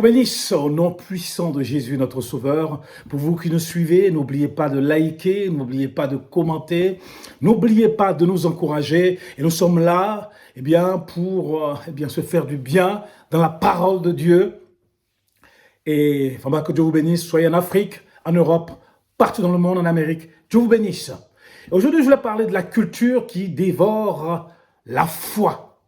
Bénisse au nom puissant de Jésus, notre Sauveur. Pour vous qui nous suivez, n'oubliez pas de liker, n'oubliez pas de commenter, n'oubliez pas de nous encourager. Et nous sommes là pour se faire du bien dans la parole de Dieu. Et vraiment que Dieu vous bénisse, soyez en Afrique, en Europe, partout dans le monde, en Amérique. Dieu vous bénisse. Aujourd'hui, je voulais parler de la culture qui dévore la foi.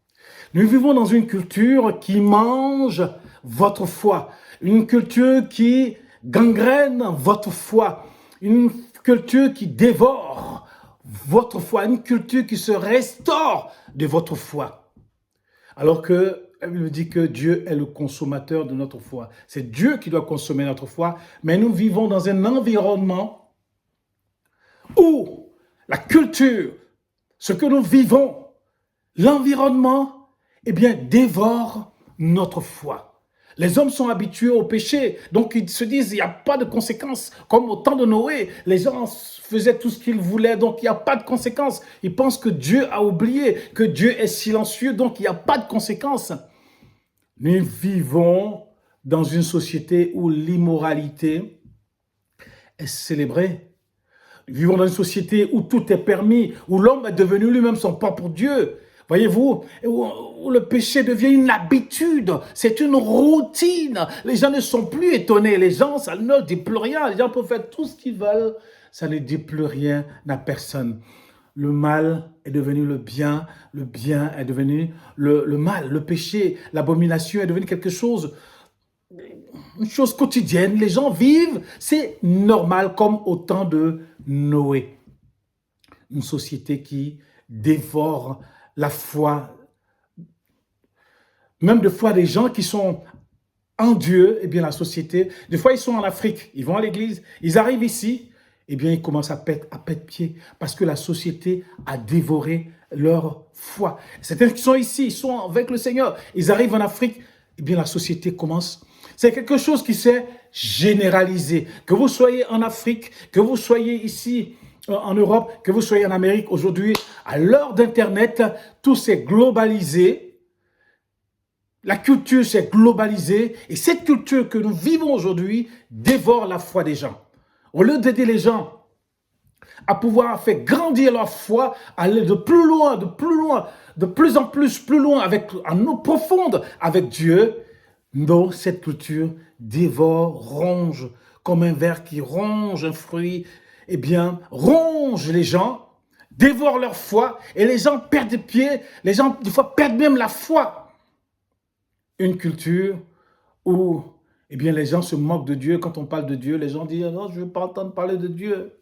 Nous vivons dans une culture qui mange votre foi, une culture qui gangrène votre foi, une culture qui dévore votre foi, une culture qui se restaure de votre foi. Alors que la Bible dit que Dieu est le consommateur de notre foi. C'est Dieu qui doit consommer notre foi, mais nous vivons dans un environnement où la culture, ce que nous vivons, l'environnement, dévore notre foi. Les hommes sont habitués au péché, donc ils se disent il n'y a pas de conséquences. Comme au temps de Noé, les gens faisaient tout ce qu'ils voulaient, donc il n'y a pas de conséquences. Ils pensent que Dieu a oublié, que Dieu est silencieux, donc il n'y a pas de conséquences. Nous vivons dans une société où l'immoralité est célébrée. Nous vivons dans une société où tout est permis, où l'homme est devenu lui-même son propre Dieu. Voyez-vous, où le péché devient une habitude, c'est une routine. Les gens ne sont plus étonnés, les gens, ça ne dit plus rien. Les gens peuvent faire tout ce qu'ils veulent, ça ne dit plus rien à personne. Le mal est devenu le bien est devenu le mal. Le péché, l'abomination est devenu quelque chose, une chose quotidienne. Les gens vivent, c'est normal comme au temps de Noé. Une société qui dévore la foi, même des fois des gens qui sont en Dieu, la société, des fois ils sont en Afrique, ils vont à l'église, ils arrivent ici, ils commencent à perdre pied parce que la société a dévoré leur foi. Certains qui sont ici, ils sont avec le Seigneur, ils arrivent en Afrique, la société commence. C'est quelque chose qui s'est généralisé. Que vous soyez en Afrique, que vous soyez ici en Europe, que vous soyez en Amérique, aujourd'hui, à l'heure d'Internet, tout s'est globalisé. La culture s'est globalisée et cette culture que nous vivons aujourd'hui dévore la foi des gens. Au lieu d'aider les gens à pouvoir faire grandir leur foi, aller de plus loin, de plus en plus loin, en eau profonde avec Dieu, non, cette culture dévore, ronge, comme un ver qui ronge un fruit, ronge les gens, dévore leur foi, et les gens perdent pied, les gens, des fois, perdent même la foi. Une culture où, les gens se moquent de Dieu. Quand on parle de Dieu, les gens disent « Non, je ne veux pas entendre parler de Dieu.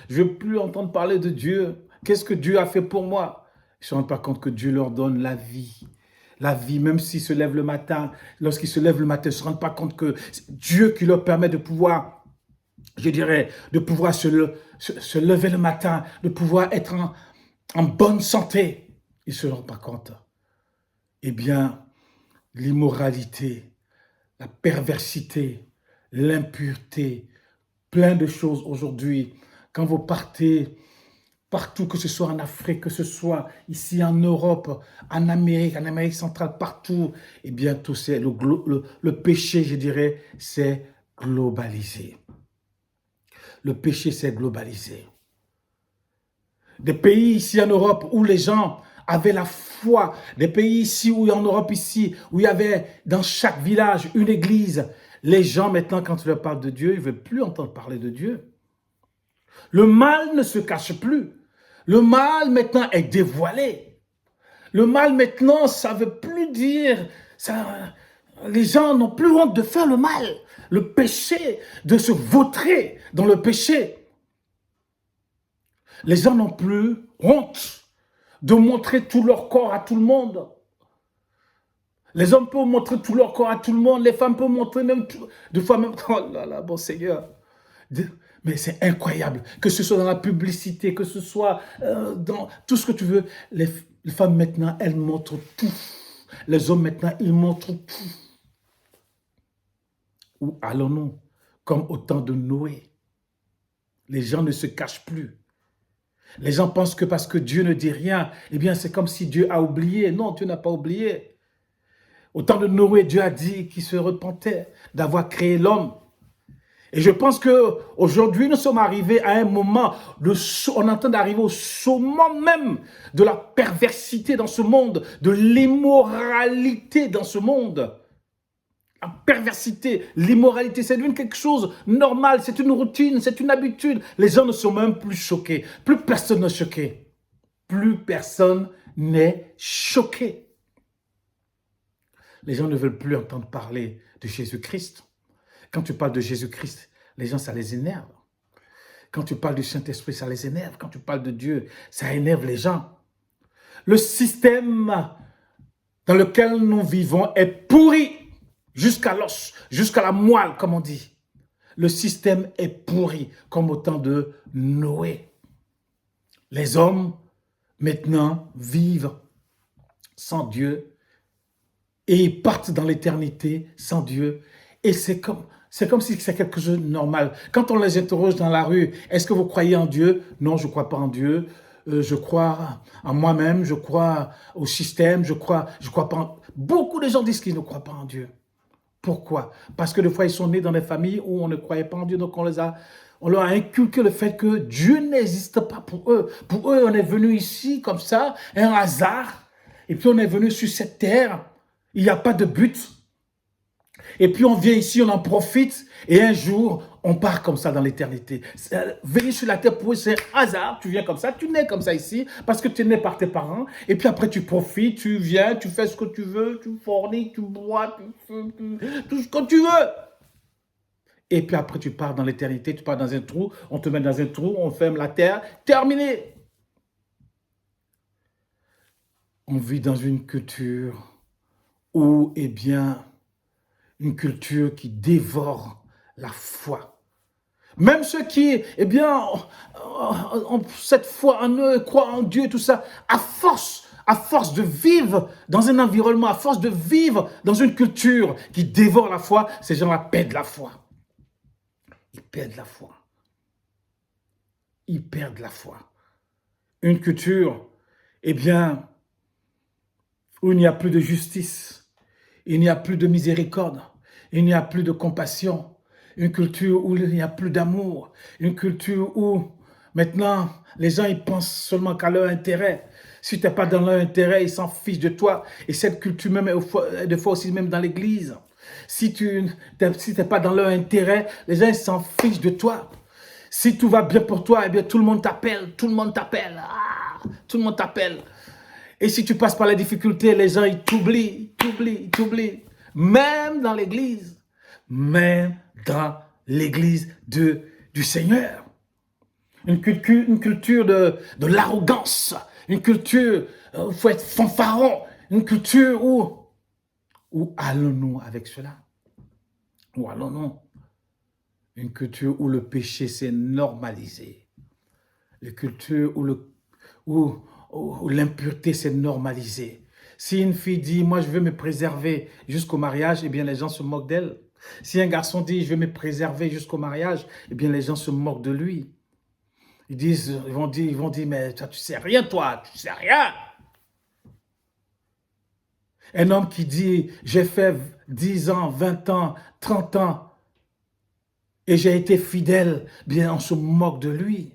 Je ne veux plus entendre parler de Dieu. Qu'est-ce que Dieu a fait pour moi ?» Ils ne se rendent pas compte que Dieu leur donne la vie. La vie, même s'ils se lèvent le matin, lorsqu'ils se lèvent le matin, ils ne se rendent pas compte que c'est Dieu qui leur permet de pouvoir, de pouvoir se lever le matin, de pouvoir être en bonne santé. Ils ne se rendent pas compte. L'immoralité, la perversité, l'impureté, plein de choses aujourd'hui. Quand vous partez partout, que ce soit en Afrique, que ce soit ici en Europe, en Amérique centrale, partout, tout c'est le péché, c'est globalisé. Le péché s'est globalisé. Des pays ici en Europe où les gens avaient la foi, des pays ici ou en Europe ici, où il y avait dans chaque village une église. Les gens maintenant, quand tu leur parles de Dieu, ils ne veulent plus entendre parler de Dieu. Le mal ne se cache plus. Le mal maintenant est dévoilé. Le mal maintenant, ça ne veut plus dire... les gens n'ont plus honte de faire le mal. Le péché, de se vautrer dans le péché. Les gens n'ont plus honte de montrer tout leur corps à tout le monde. Les hommes peuvent montrer tout leur corps à tout le monde. Les femmes peuvent montrer même tout. Des fois même... Oh là là, bon Seigneur. Mais c'est incroyable. Que ce soit dans la publicité, que ce soit dans tout ce que tu veux. Les femmes maintenant, elles montrent tout. Les hommes maintenant, ils montrent tout. Où allons-nous? Comme au temps de Noé. Les gens ne se cachent plus. Les gens pensent que parce que Dieu ne dit rien, c'est comme si Dieu a oublié. Non, Dieu n'a pas oublié. Au temps de Noé, Dieu a dit qu'il se repentait d'avoir créé l'homme. Et je pense qu'aujourd'hui, nous sommes arrivés à un moment, on est en train d'arriver au summum même de la perversité dans ce monde, de l'immoralité dans ce monde. La perversité, l'immoralité, c'est devenu quelque chose de normal, c'est une routine, c'est une habitude. Les gens ne sont même plus choqués. Plus personne n'est choqué. Plus personne n'est choqué. Les gens ne veulent plus entendre parler de Jésus-Christ. Quand tu parles de Jésus-Christ, les gens, ça les énerve. Quand tu parles du Saint-Esprit, ça les énerve. Quand tu parles de Dieu, ça énerve les gens. Le système dans lequel nous vivons est pourri jusqu'à l'os, jusqu'à la moelle, comme on dit. Le système est pourri, comme au temps de Noé. Les hommes, maintenant, vivent sans Dieu et ils partent dans l'éternité sans Dieu. Et c'est comme si c'est quelque chose de normal. Quand on les interroge dans la rue, est-ce que vous croyez en Dieu? Non, je ne crois pas en Dieu. Je crois en moi-même, je crois au système, je crois pas en... Beaucoup de gens disent qu'ils ne croient pas en Dieu. Pourquoi? Parce que des fois, ils sont nés dans des familles où on ne croyait pas en Dieu, donc on leur a inculqué le fait que Dieu n'existe pas pour eux. Pour eux, on est venu ici comme ça, un hasard, et puis on est venu sur cette terre, il n'y a pas de but. Et puis on vient ici, on en profite, et un jour, on part comme ça dans l'éternité. Venir sur la terre, pour eux, c'est un hasard, tu viens comme ça, tu nais comme ça ici, parce que tu es né par tes parents, et puis après tu profites, tu viens, tu fais ce que tu veux, tu forniques, tu bois, tout ce que tu veux. Et puis après tu pars dans l'éternité, tu pars dans un trou, on te met dans un trou, on ferme la terre, terminé. On vit dans une culture où, eh bien, une culture qui dévore la foi. Même ceux qui, eh bien, ont cette foi en eux, croient en Dieu, tout ça, à force de vivre dans un environnement, à force de vivre dans une culture qui dévore la foi, ces gens-là perdent la foi. Ils perdent la foi. Ils perdent la foi. Une culture, eh bien, où il n'y a plus de justice, il n'y a plus de miséricorde, il n'y a plus de compassion, une culture où il n'y a plus d'amour, une culture où maintenant les gens ils pensent seulement qu'à leur intérêt. Si tu n'es pas dans leur intérêt, ils s'en fichent de toi. Et cette culture même est des fois aussi même dans l'église. Si tu n'es pas dans leur intérêt, les gens ils s'en fichent de toi. Si tout va bien pour toi, eh bien tout le monde t'appelle, tout le monde t'appelle, tout le monde t'appelle. Et si tu passes par les difficultés, les gens ils t'oublient. Même dans l'église du Seigneur. Une culture de l'arrogance, une culture où il faut être fanfaron, une culture où allons-nous avec cela? Où allons-nous? Une culture où le péché s'est normalisé. Une culture où l'impureté s'est normalisée. Si une fille dit, moi je veux me préserver jusqu'au mariage, eh bien les gens se moquent d'elle. Si un garçon dit, je veux me préserver jusqu'au mariage, eh bien les gens se moquent de lui. Ils vont dire, mais toi, tu sais rien, toi, tu sais rien. Un homme qui dit, j'ai fait 10 ans, 20 ans, 30 ans, et j'ai été fidèle, bien on se moque de lui.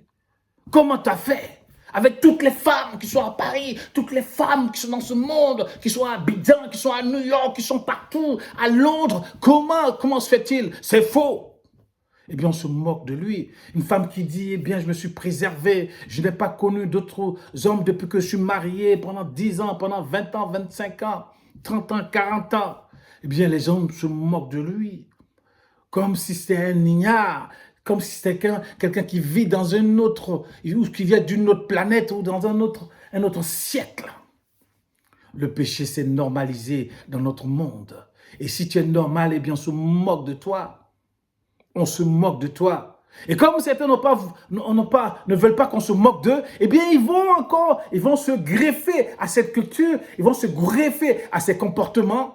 Comment tu as fait? Avec toutes les femmes qui sont à Paris, toutes les femmes qui sont dans ce monde, qui sont à Abidjan, qui sont à New York, qui sont partout, à Londres, comment se fait-il? C'est faux. Eh bien, on se moque de lui. Une femme qui dit, eh bien, je me suis préservée, je n'ai pas connu d'autres hommes depuis que je suis mariée pendant 10 ans, pendant 20 ans, 25 ans, 30 ans, 40 ans. Eh bien, les hommes se moquent de lui. Comme si c'était un ignare, comme si c'était quelqu'un qui vit dans un autre, ou qui vient d'une autre planète, ou dans un autre siècle. Le péché s'est normalisé dans notre monde. Et si tu es normal, eh bien, on se moque de toi. On se moque de toi. Et comme certains ne veulent pas qu'on se moque d'eux, eh bien, ils vont se greffer à cette culture, ils vont se greffer à ces comportements.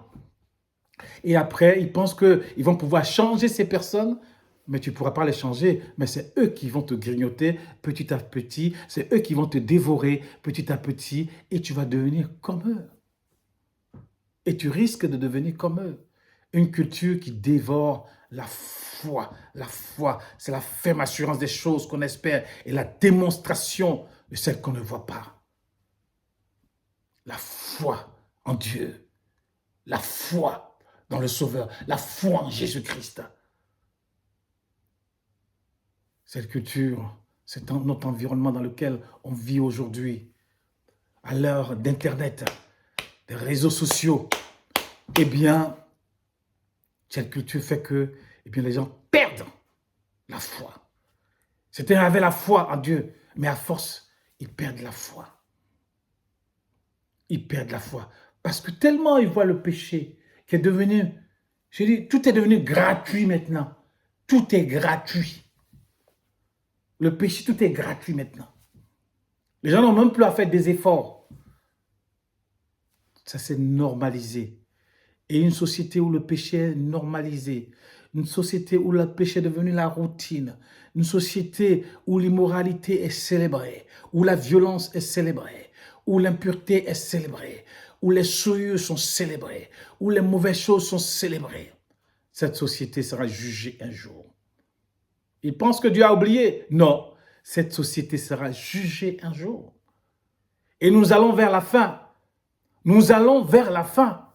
Et après, ils pensent qu'ils vont pouvoir changer ces personnes, mais tu ne pourras pas les changer. Mais c'est eux qui vont te grignoter petit à petit, c'est eux qui vont te dévorer petit à petit, et tu vas devenir comme eux. Et tu risques de devenir comme eux. Une culture qui dévore la foi. La foi, c'est la ferme assurance des choses qu'on espère et la démonstration de celles qu'on ne voit pas. La foi en Dieu. La foi dans le Sauveur. La foi en Jésus-Christ. Cette culture, c'est notre environnement dans lequel on vit aujourd'hui. À l'heure d'Internet, des réseaux sociaux, eh bien, cette culture fait que les gens perdent la foi. Certains avaient la foi en Dieu, mais à force, ils perdent la foi. Ils perdent la foi. Parce que tellement ils voient le péché qui est devenu, je dis, tout est devenu gratuit maintenant. Tout est gratuit. Le péché, tout est gratuit maintenant. Les gens n'ont même plus à faire des efforts. Ça s'est normalisé. Et une société où le péché est normalisé, une société où le péché est devenu la routine, une société où l'immoralité est célébrée, où la violence est célébrée, où l'impureté est célébrée, où les souillures sont célébrées, où les mauvaises choses sont célébrées. Cette société sera jugée un jour. Ils pensent que Dieu a oublié. Non, cette société sera jugée un jour. Et nous allons vers la fin. Nous allons vers la fin.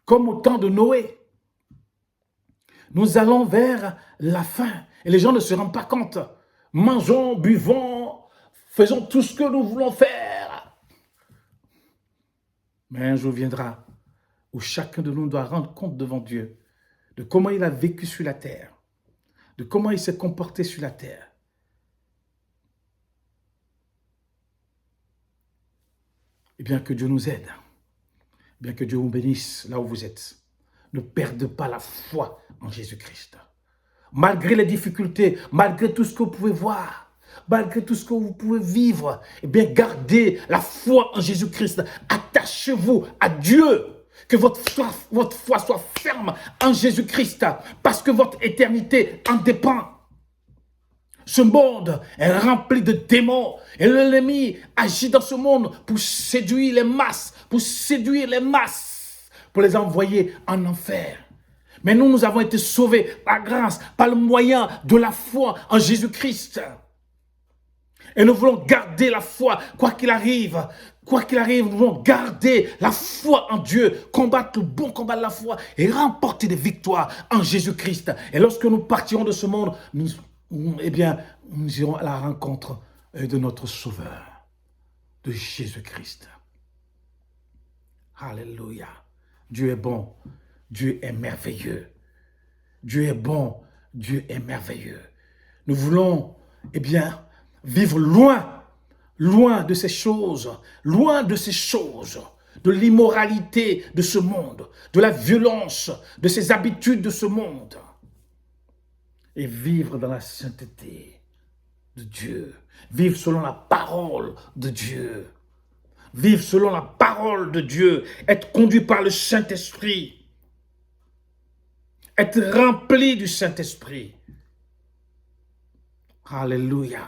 Comme au temps de Noé. Nous allons vers la fin. Et les gens ne se rendent pas compte. Mangeons, buvons, faisons tout ce que nous voulons faire. Mais un jour viendra où chacun de nous doit rendre compte devant Dieu de comment il a vécu sur la terre, de comment il s'est comporté sur la terre. Et bien que Dieu nous aide, bien que Dieu vous bénisse là où vous êtes. Ne perdez pas la foi en Jésus-Christ. Malgré les difficultés, malgré tout ce que vous pouvez voir, malgré tout ce que vous pouvez vivre, eh bien gardez la foi en Jésus-Christ. Attachez-vous à Dieu. Que votre foi soit ferme en Jésus-Christ parce que votre éternité en dépend. Ce monde est rempli de démons et l'ennemi agit dans ce monde pour séduire les masses, pour les envoyer en enfer. Mais nous avons été sauvés par grâce, par le moyen de la foi en Jésus-Christ. Et nous voulons garder la foi, quoi qu'il arrive, nous voulons garder la foi en Dieu, combattre le bon combat de la foi et remporter des victoires en Jésus-Christ. Et lorsque nous partirons de ce monde, nous irons à la rencontre de notre Sauveur, de Jésus-Christ. Alléluia. Dieu est bon, Dieu est merveilleux. Dieu est bon, Dieu est merveilleux. Nous voulons, vivre loin de ces choses, de l'immoralité de ce monde, de la violence, de ces habitudes de ce monde. Et vivre dans la sainteté de Dieu, vivre selon la parole de Dieu, vivre selon la parole de Dieu, être conduit par le Saint-Esprit, être rempli du Saint-Esprit. Alléluia.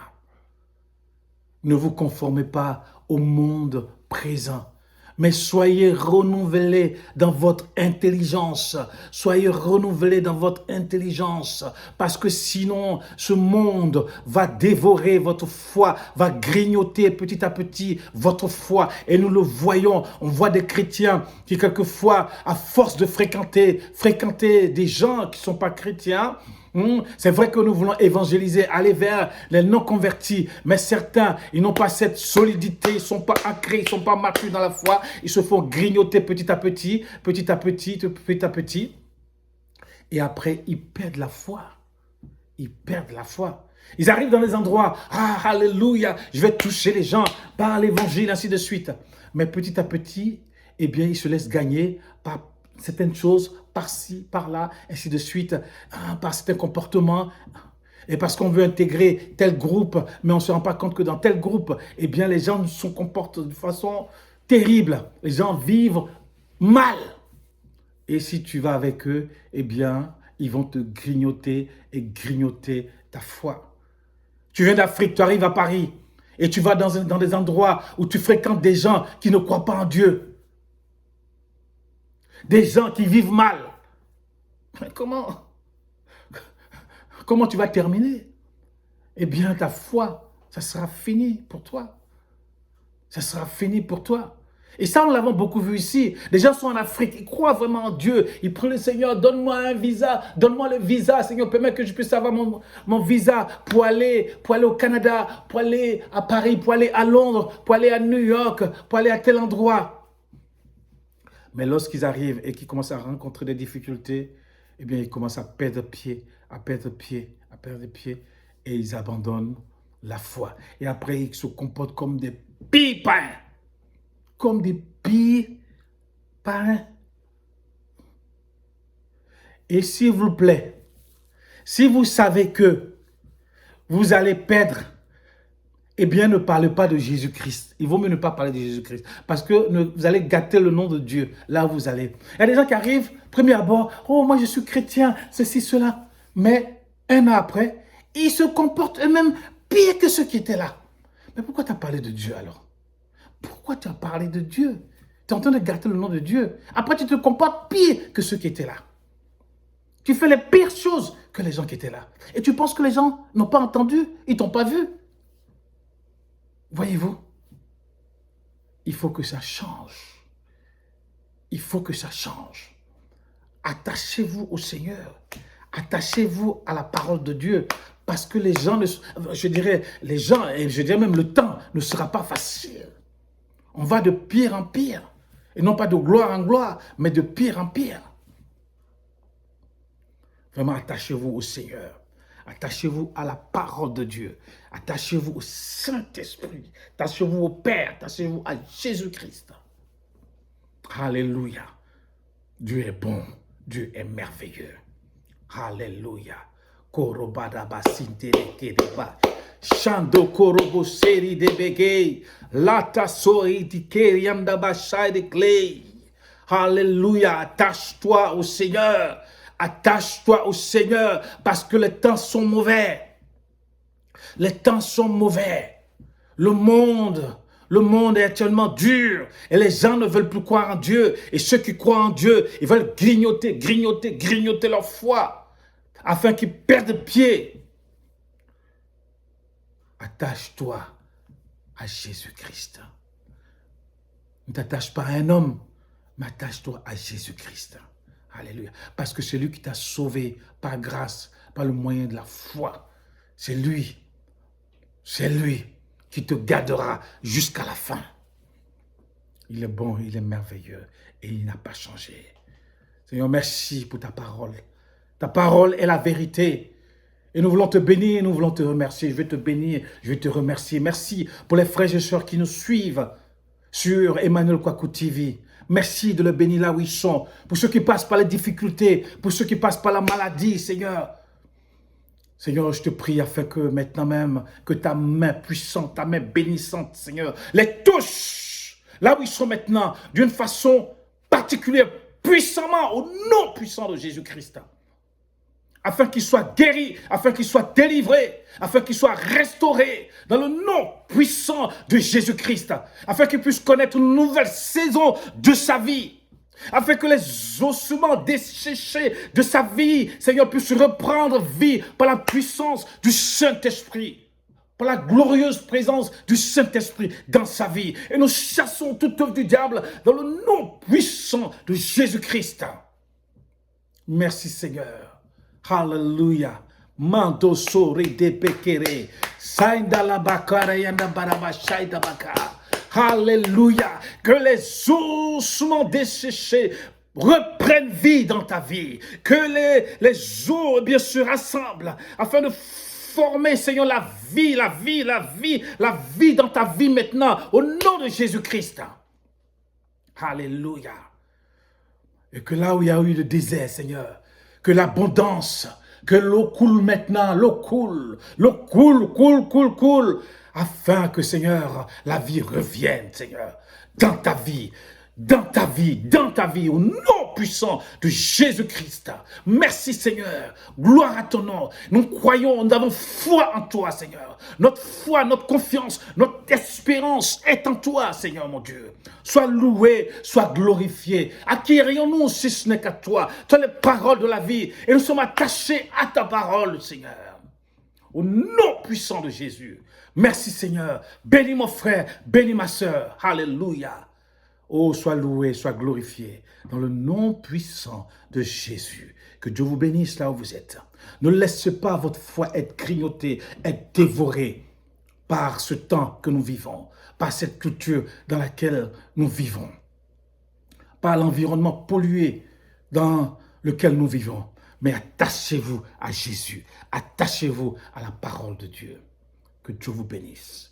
Ne vous conformez pas au monde présent, mais soyez renouvelés dans votre intelligence. Soyez renouvelés dans votre intelligence, parce que sinon, ce monde va dévorer votre foi, va grignoter petit à petit votre foi. Et nous le voyons, on voit des chrétiens qui quelquefois, à force de fréquenter des gens qui ne sont pas chrétiens, c'est vrai que nous voulons évangéliser, aller vers les non-convertis, mais certains, ils n'ont pas cette solidité, ils ne sont pas ancrés, ils ne sont pas matures dans la foi, ils se font grignoter petit à petit, et après, ils perdent la foi. Ils arrivent dans les endroits, alléluia, je vais toucher les gens par l'évangile, ainsi de suite. Mais petit à petit, ils se laissent gagner par certaines choses, par-ci, par-là, ainsi de suite, par certains comportements, et parce qu'on veut intégrer tel groupe, mais on ne se rend pas compte que dans tel groupe, les gens se comportent de façon terrible, les gens vivent mal. Et si tu vas avec eux, ils vont te grignoter et grignoter ta foi. Tu viens d'Afrique, tu arrives à Paris, et tu vas dans des endroits où tu fréquentes des gens qui ne croient pas en Dieu. des gens qui vivent mal. Mais comment tu vas terminer? Eh bien, ta foi, ça sera fini pour toi. Ça sera fini pour toi. Et ça, nous l'avons beaucoup vu ici. Les gens sont en Afrique, ils croient vraiment en Dieu. Ils prient le Seigneur, donne-moi un visa, donne-moi le visa. Seigneur, permets que je puisse avoir mon visa pour aller au Canada, pour aller à Paris, pour aller à Londres, pour aller à New York, pour aller à tel endroit. Mais lorsqu'ils arrivent et qu'ils commencent à rencontrer des difficultés, eh bien, ils commencent à perdre pied, et ils abandonnent la foi. Et après, ils se comportent comme des pipins. Comme des pipins. Et s'il vous plaît, si vous savez que vous allez perdre, eh bien, ne parlez pas de Jésus-Christ. Il vaut mieux ne pas parler de Jésus-Christ. Parce que vous allez gâter le nom de Dieu là où vous allez. Il y a des gens qui arrivent, premier abord, oh, moi je suis chrétien, ceci, cela. Mais un an après, ils se comportent eux-mêmes pire que ceux qui étaient là. Mais pourquoi tu as parlé de Dieu alors? Pourquoi tu as parlé de Dieu? Tu es en train de gâter le nom de Dieu. Après, tu te comportes pire que ceux qui étaient là. Tu fais les pires choses que les gens qui étaient là. Et tu penses que les gens n'ont pas entendu? Ils t'ont pas vu? Voyez-vous? Il faut que ça change. Il faut que ça change. Attachez-vous au Seigneur. Attachez-vous à la parole de Dieu. Parce que les gens, je dirais même le temps ne sera pas facile. On va de pire en pire. Et non pas de gloire en gloire, mais de pire en pire. Vraiment, attachez-vous au Seigneur. Attachez-vous à la parole de Dieu. Attachez-vous au Saint-Esprit. Attachez-vous au Père. Attachez-vous à Jésus-Christ. Alléluia. Dieu est bon. Dieu est merveilleux. Alléluia. Korobadaba sinterekedeba. Shando korobo seri de begay. Lata sori di kerianda bashai de clay. Alléluia. Attache-toi au Seigneur. Attache-toi au Seigneur parce que les temps sont mauvais. Les temps sont mauvais. Le monde est actuellement dur et les gens ne veulent plus croire en Dieu. Et ceux qui croient en Dieu, ils veulent grignoter leur foi afin qu'ils perdent pied. Attache-toi à Jésus-Christ. Ne t'attache pas à un homme, mais attache-toi à Jésus-Christ. Alléluia. Parce que c'est lui qui t'a sauvé par grâce, par le moyen de la foi. C'est lui qui te gardera jusqu'à la fin. Il est bon, il est merveilleux et il n'a pas changé. Seigneur, merci pour ta parole. Ta parole est la vérité. Et nous voulons te bénir, nous voulons te remercier. Je vais te bénir, je vais te remercier. Merci pour les frères et sœurs qui nous suivent sur Emmanuel Kwaku TV. Merci de le bénir là où ils sont. Pour ceux qui passent par les difficultés, pour ceux qui passent par la maladie, Seigneur. Seigneur, je te prie afin que maintenant même, que ta main puissante, ta main bénissante, Seigneur, les touche là où ils sont maintenant, d'une façon particulière, puissamment, au nom puissant de Jésus-Christ. Afin qu'ils soient guéris, afin qu'ils soient délivrés, afin qu'ils soient restaurés dans le nom puissant de Jésus-Christ, afin qu'ils puissent connaître une nouvelle saison de sa vie, afin que les ossements desséchés de sa vie, Seigneur, puissent reprendre vie par la puissance du Saint-Esprit, par la glorieuse présence du Saint-Esprit dans sa vie. Et nous chassons toute œuvre du diable dans le nom puissant de Jésus-Christ. Merci Seigneur. Hallelujah. Mando sori de pekere. Sainda la bakara yanda baraba shaida baka. Hallelujah. Que les ossements desséchés reprennent vie dans ta vie. Que les os, bien sûr, rassemblent afin de former, Seigneur, la vie dans ta vie maintenant, au nom de Jésus-Christ. Hallelujah. Et que là où il y a eu le désert, Seigneur, que l'abondance, que l'eau coule maintenant, l'eau coule, afin que, Seigneur, la vie revienne, Seigneur, dans ta vie, dans ta vie, au nom puissant de Jésus-Christ. Merci Seigneur, gloire à ton nom. Nous croyons, nous avons foi en toi Seigneur. Notre foi, notre confiance, notre espérance est en toi Seigneur mon Dieu. Sois loué, sois glorifié. À qui irions-nous si ce n'est qu'à toi? Tu as les paroles de la vie et nous sommes attachés à ta parole Seigneur. Au nom puissant de Jésus. Merci Seigneur. Bénis mon frère, bénis ma soeur. Alléluia. Oh, sois loué, sois glorifié dans le nom puissant de Jésus. Que Dieu vous bénisse là où vous êtes. Ne laissez pas votre foi être grignotée, être dévorée par ce temps que nous vivons, par cette culture dans laquelle nous vivons, par l'environnement pollué dans lequel nous vivons. Mais attachez-vous à Jésus, attachez-vous à la parole de Dieu. Que Dieu vous bénisse.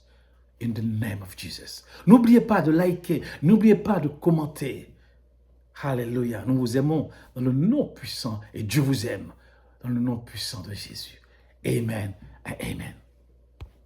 In the name of Jesus. N'oubliez pas de liker, n'oubliez pas de commenter. Alléluia. Nous vous aimons dans le nom puissant et Dieu vous aime dans le nom puissant de Jésus. Amen et amen.